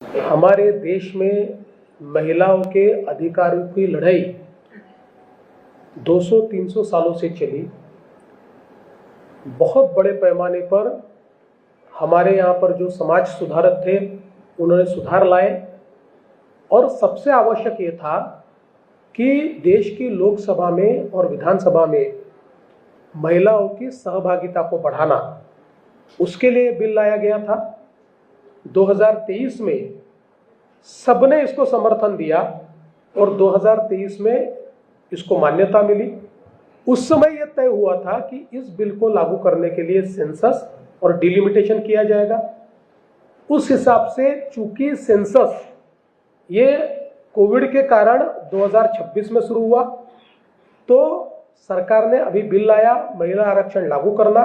हमारे देश में महिलाओं के अधिकारों की लड़ाई 200-300 सालों से चली। बहुत बड़े पैमाने पर हमारे यहाँ पर जो समाज सुधारक थे उन्होंने सुधार लाए और सबसे आवश्यक ये था कि देश की लोकसभा में और विधानसभा में महिलाओं की सहभागिता को बढ़ाना, उसके लिए बिल लाया गया था। 2023 में सबने इसको समर्थन दिया और 2023 में इसको मान्यता मिली। उस समय यह तय हुआ था कि इस बिल को लागू करने के लिए सेंसस और डिलिमिटेशन किया जाएगा। उस हिसाब से चूंकि सेंसस ये कोविड के कारण 2026 में शुरू हुआ, तो सरकार ने अभी बिल लाया महिला आरक्षण लागू करना,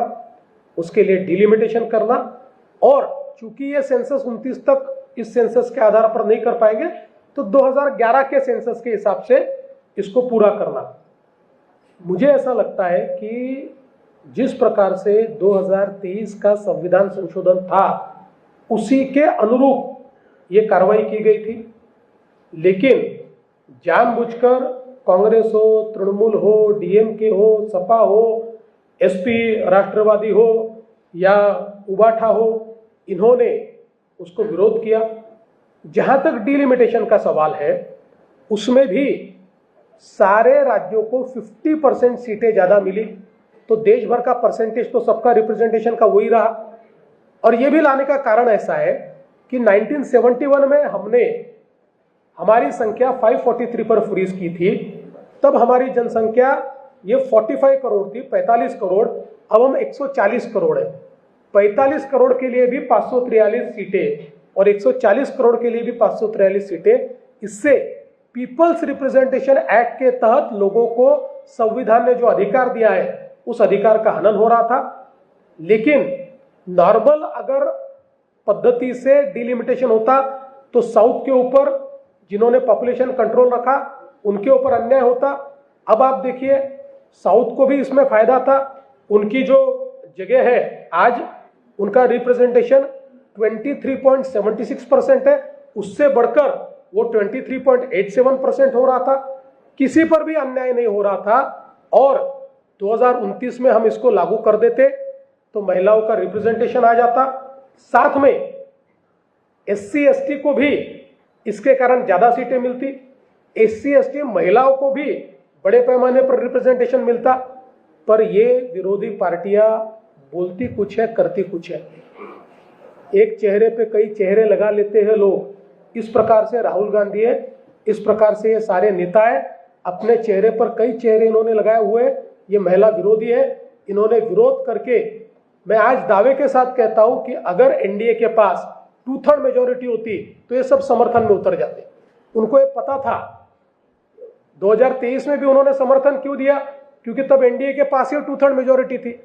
उसके लिए डिलिमिटेशन करना, और चूंकि ये सेंसस 29 तक इस सेंसस के आधार पर नहीं कर पाएंगे तो 2011 के सेंसस के हिसाब से इसको पूरा करना। मुझे ऐसा लगता है कि जिस प्रकार से 2023 का संविधान संशोधन था उसी के अनुरूप ये कार्रवाई की गई थी, लेकिन जानबूझकर कांग्रेस हो, तृणमूल हो, डीएमके हो, सपा हो, एसपी राष्ट्रवादी हो या उबाठा हो, इन्होंने उसको विरोध किया। जहां तक डिलिमिटेशन का सवाल है, उसमें भी सारे राज्यों को 50% सीटें ज्यादा मिली, तो देश भर का परसेंटेज तो सबका रिप्रेजेंटेशन का वही रहा। और ये भी लाने का कारण ऐसा है कि 1971 में हमने हमारी संख्या 543 पर फ्रीज की थी, तब हमारी जनसंख्या ये 45 करोड़ थी, 45 करोड़, अब हम 140 करोड़ है। 45 करोड़ के लिए भी 543 सीटें और 140 करोड़ के लिए भी 543 सीटें। इससे पीपल्स रिप्रेजेंटेशन एक्ट के तहत लोगों को संविधान ने जो अधिकार दिया है उस अधिकार का हनन हो रहा था। लेकिन नॉर्मल अगर पद्धति से डिलिमिटेशन होता तो साउथ के ऊपर जिन्होंने पॉपुलेशन कंट्रोल रखा उनके ऊपर अन्याय होता। अब आप देखिए, साउथ को भी इसमें फायदा था। उनकी जो जगह है आज, उनका रिप्रेजेंटेशन 23.76% है, उससे बढ़कर वो 23.87% हो रहा था। किसी पर भी अन्याय नहीं हो रहा था। और 2029 में हम इसको लागू कर देते तो महिलाओं का रिप्रेजेंटेशन आ जाता। साथ में एससी एसटी को भी इसके कारण ज्यादा सीटें मिलती, एससी एसटी महिलाओं को भी बड़े पैमाने पर रिप्रेजेंटेशन मिलता। पर ये विरोधी पार्टियां बोलती कुछ है, करती कुछ है। एक चेहरे पे कई चेहरे लगा लेते हैं लोग। इस प्रकार से राहुल गांधी है, इस प्रकार से ये सारे नेता है, अपने चेहरे पर कई चेहरे इन्होंने लगाए हुए। ये महिला विरोधी है। इन्होंने विरोध करके, मैं आज दावे के साथ कहता हूं कि अगर एनडीए के पास 2/3 मेजोरिटी होती तो ये सब समर्थन में उतर जाते। उनको ये पता था। 2023 में भी उन्होंने समर्थन क्यों दिया? क्योंकि तब एनडीए के पास ही 2/3 मेजोरिटी थी,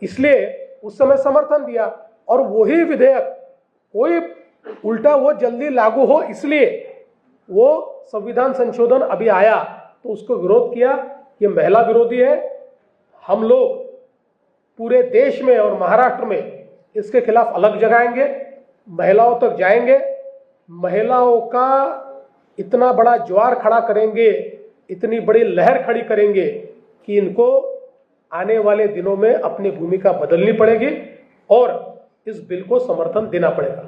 इसलिए उस समय समर्थन दिया। और वही विधेयक कोई उल्टा वो जल्दी लागू हो, इसलिए वो संविधान संशोधन अभी आया तो उसको विरोध किया। ये महिला विरोधी है। हम लोग पूरे देश में और महाराष्ट्र में इसके खिलाफ अलग जगाएंगे, महिलाओं तक जाएंगे, महिलाओं का इतना बड़ा ज्वार खड़ा करेंगे, इतनी बड़ी लहर खड़ी करेंगे कि इनको आने वाले दिनों में अपनी भूमिका बदलनी पड़ेगी और इस बिल को समर्थन देना पड़ेगा।